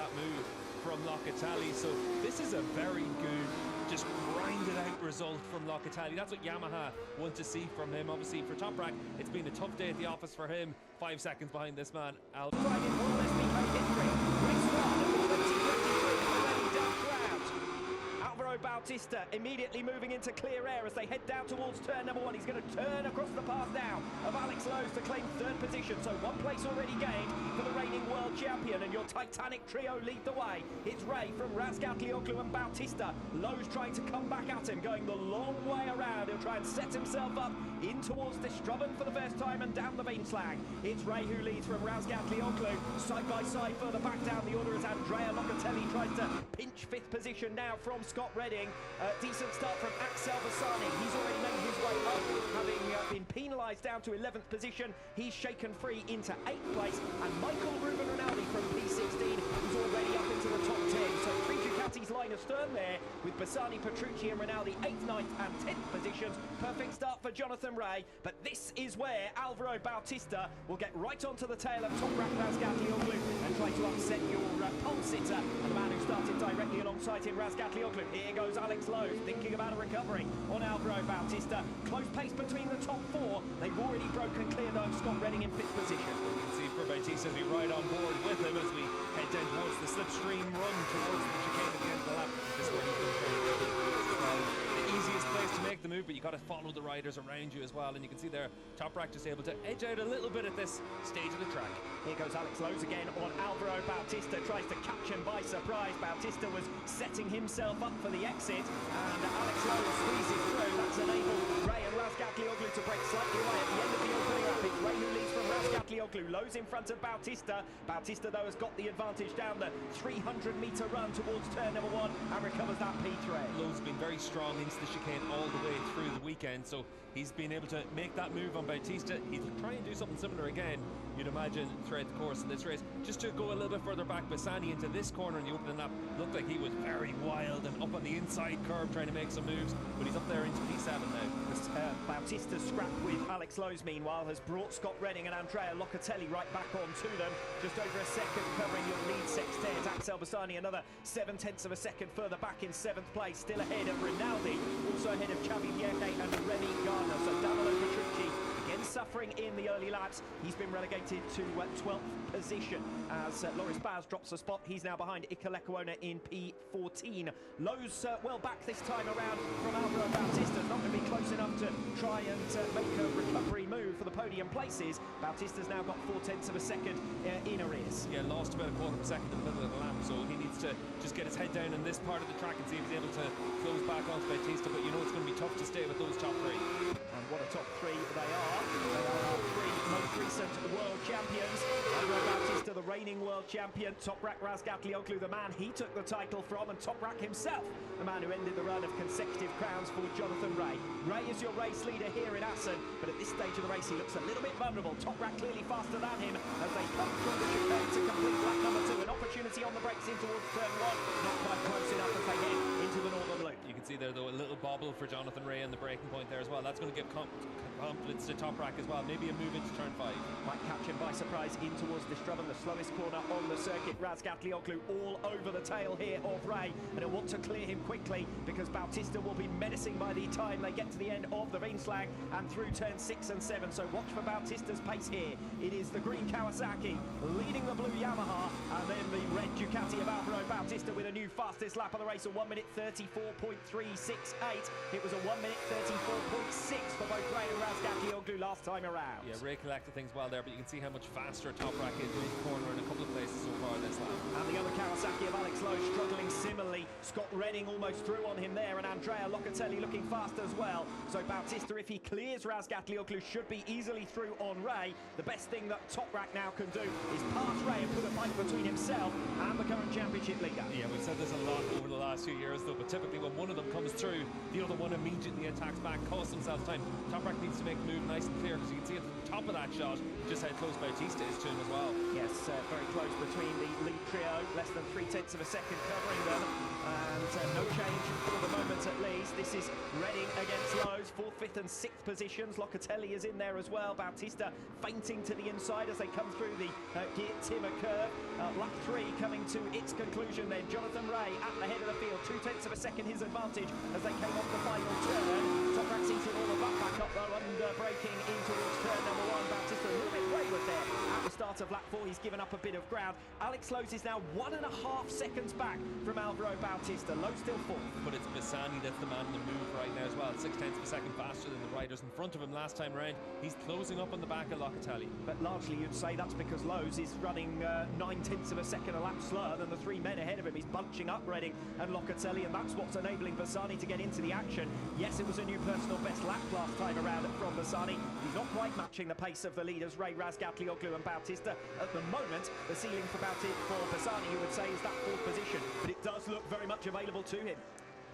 that move from Locatelli. So this is a very good, just grinded out result from Locatelli. That's what Yamaha want to see from him. Obviously for Toprak, it's been a tough day at the office for him. 5 seconds behind this man, Álvaro Bautista immediately moving into clear air as they head down towards turn number 1. He's going to turn across the path now of Alex Lowe's to claim 3rd position. So 1 place already gained for the reigning world champion, and your titanic trio lead the way. It's Ray from Razgatlioglu and Bautista. Lowe's trying to come back at him, going the long way around. He'll try and set himself up in towards the Strubben for the first time and down the Beanslang. It's Ray who leads from Razgatlioglu. Side by side further back down the order as Andrea Locatelli tries to pinch 5th position now from Scott Redding. Decent start from Axel Bassani. He's already made his way up, having been penalised down to 11th position. He's shaken free into 8th place. And Michael Ruben Rinaldi from P16 is already up into the top 10. So 3 Ducatis line astern there with Bassani, Petrucci and Rinaldi 8th, 9th and 10th positions. Perfect start for Jonathan Ray. But this is where Álvaro Bautista will get right onto the tail of Toprak Razgatlioglu and try to upset your pole sitter and the man who started directly alongside him, Razgatlioglu. Here goes Alex Lowe thinking about a recovery on Álvaro Bautista. Close pace between the top 4. They've already broken clear though. Scott Redding in 5th position. You can see for Bautista as we ride on board with him as we head down towards the slipstream run towards the chicane at the end of the lap. This is where he's been the easiest place to make the move, but you got to follow the riders around you as well. And you can see there, Toprak just able to edge out a little bit at this stage of the track. Here goes Alex Lowe again on Álvaro Bautista, tries to catch him by surprise. Bautista was setting himself up for the exit, and Alex Lowe squeezes through. That's enabled Ray and Razgatlioglu to break slightly away at the end of the opening lap. It's Ray who leads from Razgatlioglu. Lowe's in front of Bautista. Bautista, though, has got the advantage down the 300-metre run towards turn number 1 and recovers that P3. Lowe's been very strong into the chicane all the way through the weekend, so he's been able to make that move on Bautista. He'll try and do something similar again, you'd imagine, throughout the course of this race. Just to go a little bit further back, Bassani into this corner in the opening lap looked like he was very wild and up on the inside curve trying to make some moves, but he's up there into P7 now. Bautista's scrap with Alex Lowe's, meanwhile, has brought Scott Redding and Andrea Locatelli right back onto them. Just over a second covering your lead sextet. Axel Bassani another 7/10 of a second further back in 7th place, still ahead of Rinaldi, also ahead of Xavi Vierge and Remy Gardner. So Danilo Petrucci again suffering in the early laps. He's been relegated to 12th position as Loris Baz drops a spot. He's now behind Iker Lecuona in P14. Lowe's well back this time around from Álvaro Bautista. Not going to be close enough to try and make a recovery move for the podium places. Bautista's now got 4/10 of a second in arrears. Yeah, lost about a quarter of a second in the middle of the lap, so he needs to just get his head down in this part of the track and see if he's able to close back onto Bautista. But you know it's going to be tough to stay with those top 3. And what a top 3 they are. They are our 3 most recent world champions. Álvaro Bautista, the reigning world champion. Toprak Razgatlioglu, the man he took the title from, and Toprak himself, the man who ended the run of consecutive crowns for Jonathan Ray. Ray is your race leader here in Assen, but at this stage of the race he looks a little bit vulnerable. Toprak clearly faster than him as they come from the chicane to complete lap number 2. An opportunity on the brakes in towards turn 1. Not quite close enough as they head into the northern loop. You can see there, though, a little bobble for Jonathan Ray on the braking point there as well. That's going to give confidence to Toprak as well. Maybe a move into turn 5. Might catch him by surprise in towards the Strubben, the slowest corner on the circuit. Razgatlioglu all over the tail here of Ray, and he'll want to clear him quickly because Bautista will be menacing by the time they get to the end of the Beanslang and through turn 6 and 7. So watch for Bautista's pace here. It is the green Kawasaki leading the blue Yamaha, and then the red Ducati of Álvaro Bautista with a new fastest lap of the race, a 1:34.368. It was a 1:34.6 for both Ray and Razgatlioglu last time around. Yeah, Ray collected things well there, but you can see how much faster Toprak is in the corner in a couple of places so far this lap. And the other Kawasaki of Alex Lowe struggling similarly. Scott Redding almost through on him there, and Andrea Locatelli looking fast as well. So Bautista, if he clears Razgatlioglu, should be easily through on Ray. The best thing that Toprak now can do is pass Ray and put a fight between himself and the current championship leader. Yeah, we've said this a lot over the last few years though, but typically when one of them comes through, the other one immediately attacks back, costs themselves time. Toprak needs to make the move nice and clear, because you can see at the top of that shot just how close Bautista is to him as well. Yes, very close between the lead trio, less than 3/10 of a second covering them, and no change for the moment at least. This is Redding against Lowe's, 4th, 5th and 6th positions. Locatelli is in there as well. Bautista feinting to the inside as they come through the Geert Timmer curve. Lap 3 coming to its conclusion then. Jonathan Ray at the head of the field, 0.2 of a second his advantage as they came off the final turn. Toprak eating all of that back up though, and braking in towards turn number 1. Bautista a little bit wayward there at the start of lap 4. He's given up a bit of ground. Alex Lowes is now 1.5 seconds back from Álvaro Bautista. Lowes still 4th. But it's Bassani that's the man in the move right now as well. 0.6 of a second faster than the riders in front of him last time round. He's closing up on the back of Locatelli. But largely you'd say that's because Lowes is running 0.9 of a second a lap slower than the 3 men ahead of him. He's bunching up Redding and Locatelli, and that's what's enabling Bassani to get into the action. Yes, it was a new personal best lap last time around from Bassani. He's not quite matching the pace of the leaders, Razgatlioglu and Bautista. At the moment, the ceiling for Bassani, you would say, is that 4th position, but it does look very much available to him.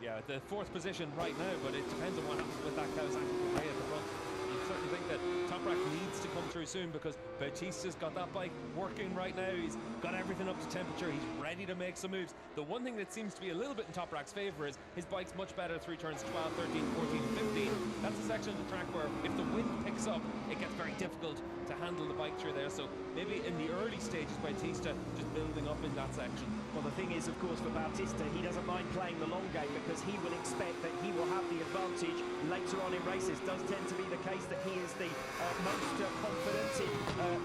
Yeah, the 4th position right now, but it depends on what happens with that Kawasaki at the front. You certainly think that Toprak needs to come through soon because Bautista's got that bike working right now. He's got everything up to temperature. He's ready to make some moves. The one thing that seems to be a little bit in Toprak's favour is his bike's much better through turns 12, 13, 14, 15. That's a section of the track where if the wind picks up, it gets very difficult to handle the bike through there. So maybe in the early stages, Bautista just building up in that section. Well, the thing is, of course, for Bautista, he doesn't mind playing the long game because he will expect that he will have the advantage later on in races. Does tend to be the case that he is the most confident in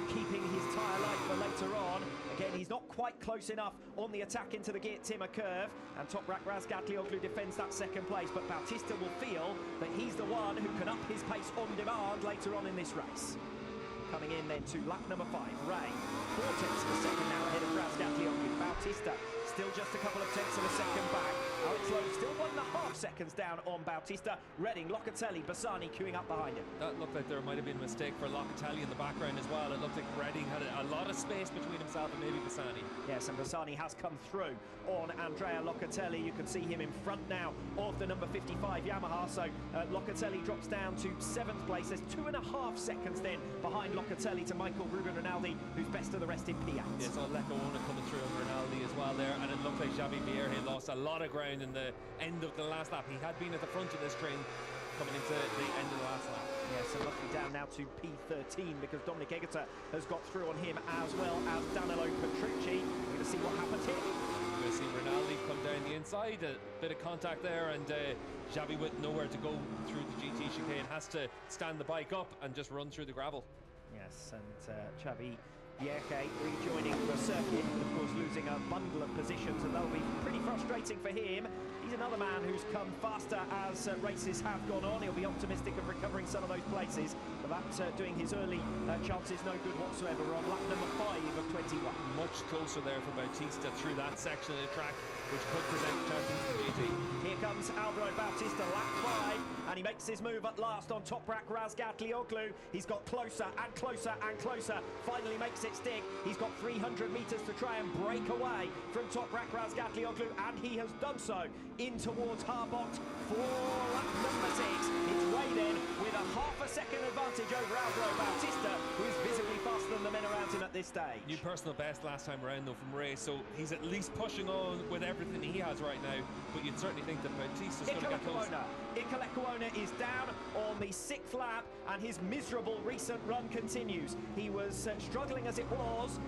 keeping his tyre light for later on. Again, he's not quite close enough on the attack into the Geert Timmer curve, and Toprak Razgatlioglu defends that 2nd place, but Bautista will feel that he's the one who can up his pace on demand later on in this race. Coming in then to lap number 5, Ray, 0.4 of a second now ahead of Razgatlioglu. Bautista still just a couple of tenths of a second back. Alex Lowes still 1.5 seconds down on Bautista. Redding, Locatelli, Bassani queuing up behind him. That looked like there might have been a mistake for Locatelli in the background as well. It looked like Redding had a lot of space between himself and maybe Bassani. Yes, and Bassani has come through on Andrea Locatelli. You can see him in front now of the number 55 Yamaha. So Locatelli drops down to 7th place. There's 2.5 seconds then behind Locatelli to Michael Ruben Rinaldi, who's best of the rest in P8. Yeah, so Lecona coming through on Rinaldi as well there, and it looked like Xavi Vierge lost a lot of ground in the end of the last lap. He had been at the front of this train coming into the end of the last lap. Yes, and luckily down now to P13 because Dominic Egerter has got through on him as well as Danilo Petrucci. We're going to see what happens here. We're going to see Rinaldi come down the inside, a bit of contact there, and Xavi with nowhere to go through the GT chicane has to stand the bike up and just run through the gravel. Yes, and Xavi Vierge rejoining the circuit, of course losing a bundle of positions, and that'll be pretty frustrating for him. He's another man who's come faster as races have gone on. He'll be optimistic of recovering some of those places, but that's doing his early chances no good whatsoever. We're on lap number 5 of 21. Much closer there for Bautista through that section of the track, which could present chances for GT. Here comes Álvaro Bautista, lap 5, and he makes his move at last on Toprak Razgatlioglu. He's got closer and closer and closer, finally makes it stick. He's got 300 metres to try and break away from Toprak Razgatlioglu, and he has done so in towards Harbot for lap number 6. It's Ray then with a half a second advantage over Álvaro Bautista, who is visibly faster than the men around him at this stage. New personal best last time around though from Ray, so he's at least pushing on with everything he has right now, but you'd certainly think that Bautista's going to get close. Iker Lecuona is down on the 6th lap, and his miserable recent run continues. He was struggling as it was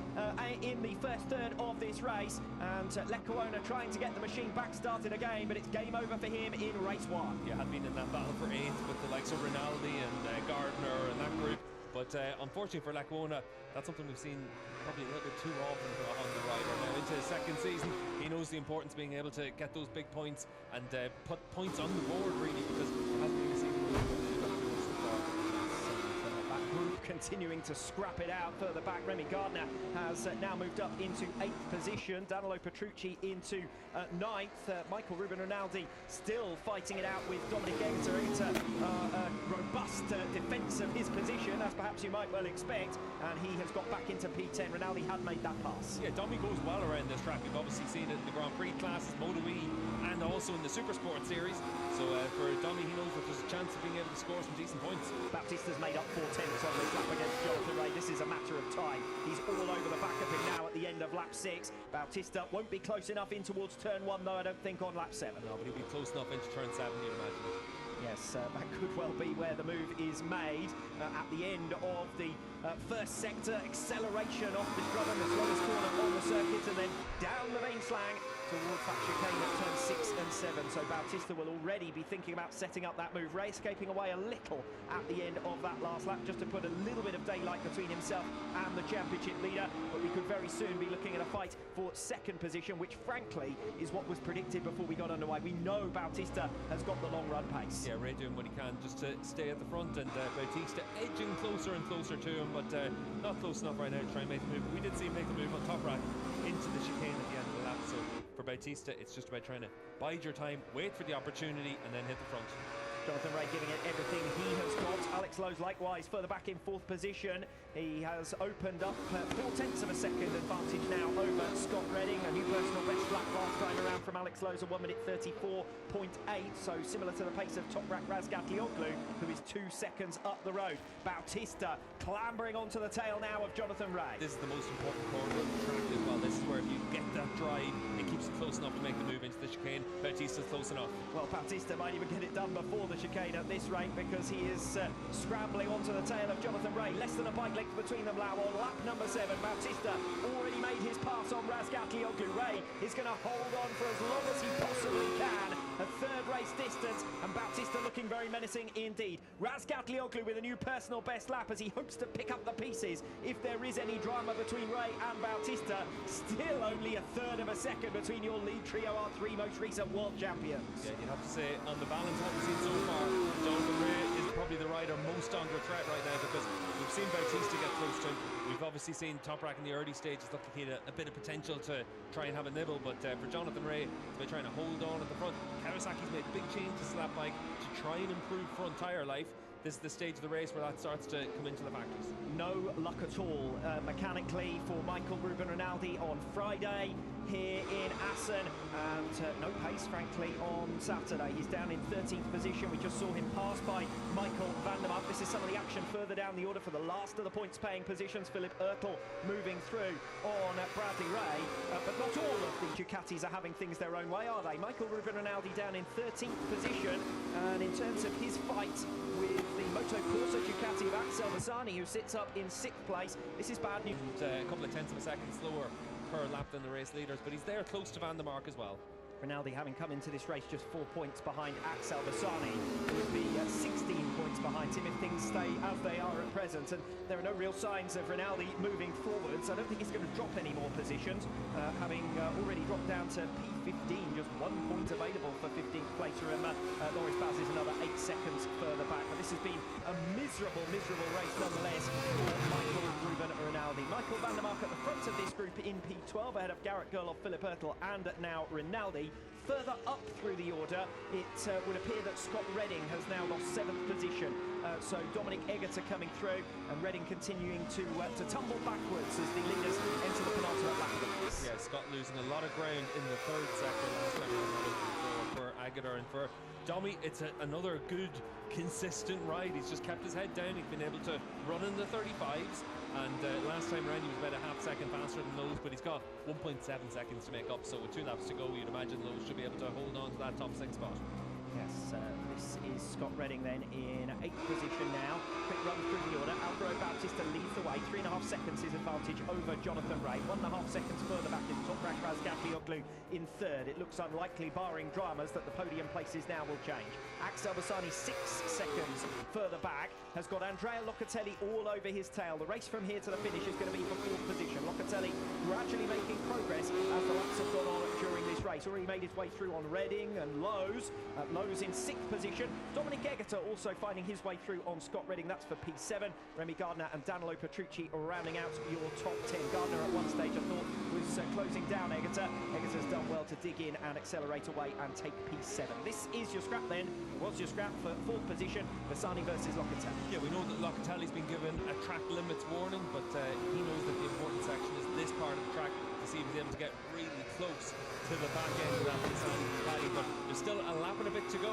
in the first third of this race, and Lecuona trying to get the machine back started again, but it's game over for him in race 1. Yeah, had been in that battle for 8th with the likes of Rinaldi and Gardner and that group, but unfortunately for Lecuona, that's something we've seen probably a little bit too often on the rider. Now into his 2nd season, he knows the importance of being able to get those big points and put points on the board really, because it hasn't really seen continuing to scrap it out further back. Remy Gardner has now moved up into 8th position. Danilo Petrucci into 9th. Michael Ruben Rinaldi still fighting it out with Dominic Egerter. It's a robust defence of his position, as perhaps you might well expect, and he has got back into P10. Rinaldi had made that pass. Yeah, Domi goes well around this track. We've obviously seen it in the Grand Prix classes, Moto E, and also in the Super Sport series. So for Domi, he knows that there's a chance of being able to score some decent points. Bautista's made up 4 tenths on this lap against Jonathan Ray. This is a matter of time. He's all over the back of him now at the end of lap 6. Bautista won't be close enough in towards turn 1 though, I don't think, on lap 7. No, but he'll be close enough into turn 7, you'd imagine. Yes, that could well be where the move is made at the end of the first sector. Acceleration off the Strubben, the slowest corner on the circuit, and then down the main slang towards that chicane at turns 6 and 7. So Bautista will already be thinking about setting up that move. Ray escaping away a little at the end of that last lap, just to put a little bit of daylight between himself and the championship leader. But we could very soon be looking at a fight for second position, which frankly is what was predicted before we got underway. We know Bautista has got the long run pace. Yeah, Ray doing what he can just to stay at the front, and Bautista edging closer and closer to him, but not close enough right now to try and make the move. We did see him make the move on Toprak into the chicane at the end of the lap, so for Bautista it's just about trying to bide your time, wait for the opportunity, and then hit the front. Jonathan Ray giving it everything he has got. Alex Lowe's likewise further back in 4th position. He has opened up 4/10 of a second advantage now over Scott Redding. A new personal best lap last time around from Alex Lowe's, a 1:34.8, so similar to the pace of Toprak Razgatlioglu, who is 2 seconds up the road. Bautista clambering onto the tail now of Jonathan Ray. This is the most important corner of the track as well. This is where if you get that drive, it keeps it close enough to make the move into the chicane. Bautista's close enough. Well, Bautista might even get it done before the chicane at this rate, because he is scrambling onto the tail of Jonathan Ray. Less than a bike length between them now on lap number 7. Bautista already made his pass on Razgatlioglu. Ray is going to hold on for as long as he possibly can. A third race distance, and Bautista looking very menacing indeed. Razgatlioglu with a new personal best lap as he hopes to pick up the pieces if there is any drama between Ray and Bautista. Still only a third of a second between your lead trio, our 3 most recent world champions. Yeah, you'd have to say on the balance what we've seen so far, Jonathan Ray is probably the rider most under threat right now, because we've seen Bautista get close to him. We've obviously seen Toprak in the early stages look like he had a bit of potential to try and have a nibble, but for Jonathan Ray, it's about trying to hold on at the front. Kawasaki's made big changes to that bike to try and improve front tyre life. This is the stage of the race where that starts to come into the factors. No luck at all mechanically for Michael Ruben Rinaldi on Friday here in Assen, and no pace frankly on Saturday. He's down in 13th position. We just saw him passed by Michael van der Mark. This is some of the action further down the order for the last of the points paying positions. Philip Ertl moving through on Bradley Ray, but not all of the Ducatis are having things their own way, are they? Michael Ruben Rinaldi down in 13th position, and in terms of his fight with the Moto Corsa Ducati of Axel Bassani, who sits up in 6th place, this is bad news. A couple of tenths of a second slower per lap than the race leaders, but he's there close to Van der Mark as well. Rinaldi having come into this race just 4 points behind Axel Bassani, would be 16 points behind him if things stay as they are at present, and there are no real signs of Rinaldi moving forwards. I don't think he's going to drop any more positions, having already dropped down to P15, just 1 point available for 15th place. Remember, Loris Baz is another 8 seconds further back, but this has been a miserable race nonetheless for Michael Ruben Rinaldi. Michael van der Mark at the front of this group in P12, ahead of Garrett Gerloff, Philip Ertl, and now Rinaldi. Further up through the order, it would appear that Scott Redding has now lost 7th position. So Dominic Egerter coming through, and Redding continuing to tumble backwards as the leaders enter the penultimate lap of the race. Yeah, Scott losing a lot of ground in the 3rd sector last time for Egerter, and for Domi, it's another good, consistent ride. He's just kept his head down. He's been able to run in the 35s, and last time around he was about a half second faster than Lowe's, but he's got 1.7 seconds to make up, so with 2 laps to go, you'd imagine Lowe's should be able to hold on to that top 6 spot. Yes, this is Scott Redding then in 8th position now. Quick run through the order. Álvaro Bautista leads the way. 3.5 seconds his advantage over Jonathan Ray. 1.5 seconds further back is Toprak Razgatlioglu in 3rd. It looks unlikely, barring dramas, that the podium places now will change. Axel Bassani 6 seconds further back has got Andrea Locatelli all over his tail. The race from here to the finish is going to be for 4th position. Locatelli gradually making progress as the laps have gone on during this race. Already made his way through on Redding and Lowe's. Lowe's in 6th position. Dominic Egerter also finding his way through on Scott Redding. That's for P7. Remy Gardner and Danilo Petrucci rounding out your top 10. Gardner at one stage I thought was closing down Egerter. Egerter's done well to dig in and accelerate away and take P7. This is your scrap then. It was your scrap for 4th position. Bassani versus Locatelli. Yeah, we know that Locatelli's been given a track limits warning, but he knows that the important section is this part of the track to see if he's able to get really close to the back end of that Locatelli, but there's still a lap and a bit to go,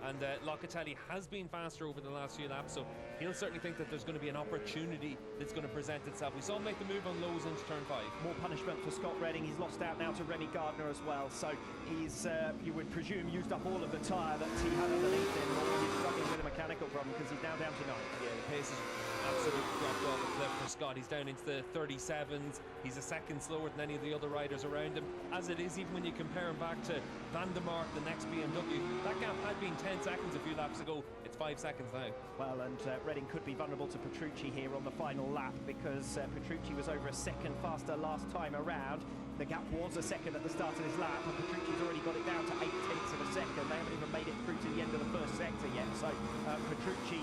and Locatelli has been faster over the last few laps, so he'll certainly think that there's going to be an opportunity that's going to present itself. We saw him make the move on lows into turn 5. More punishment for Scott Redding. He's lost out now to Remy Gardner as well, so he's, you would presume, used up all of the tyre that he had underneath him, or he's struggling with a mechanical problem because he's now down to 9. Yeah, the pace has absolutely dropped off a cliff for Scott. He's down into the 37s. He's a second slower than any of the other riders around him. As it is, even when you compare him back to Van der Mark, the next BMW, that gap had been 10 seconds a few laps ago. It's 5 seconds now. Well, and Redding could be vulnerable to Petrucci here on the final lap because Petrucci was over a second faster last time around. The gap was a second at the start of this lap, and Petrucci's already got it down to 0.8 of a second. They haven't even made it through to the end of the first sector yet, so Petrucci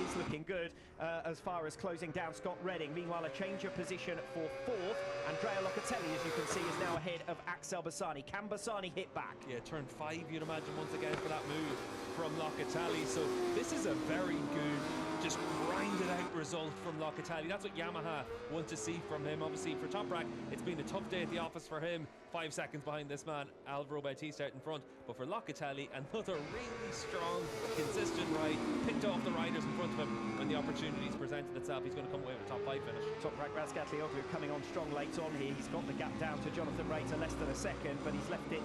is looking good as far as closing down Scott Redding. Meanwhile, a change of position for 4th. Andrea Locatelli, as you can see, is now ahead of Axel Bassani. Can Bassani hit back? Yeah, turn 5, you'd imagine, once again for that move from Locatelli. So this is a very good, just grinded out result from Locatelli. That's what Yamaha want to see from him. Obviously for Toprak, it's been a tough day at the office for him. 5 seconds behind this man, Álvaro Bautista out in front. But for Locatelli, another really strong, consistent ride. Picked off the riders in front of him when the opportunities presented itself. He's going to come away with a top 5 finish. Toprak Razgatlıoğlu coming on strong late on here. He's got the gap down to Jonathan Ray to less than a second, but he's left it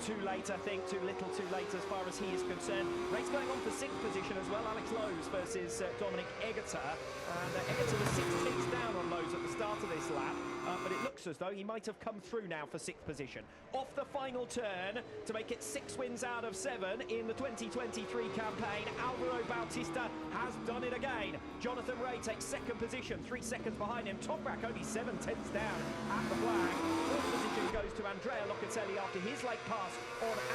too late, I think. Too little, too late as far as he is concerned. Ray's going on for 6th position as well. Alex Lowe's versus Dominic Egerter. And Egerter was 6 tenths down on Lowe's at the start of this lap. But it looks as though he might have come through now for 6th position. Off the final turn to make it 6 wins out of 7 in the 2023 campaign. Álvaro Bautista has done it again. Jonathan Ray takes 2nd position, 3 seconds behind him. Toprak only 7 tenths down at the flag. 4th position goes to Andrea Locatelli after his late pass on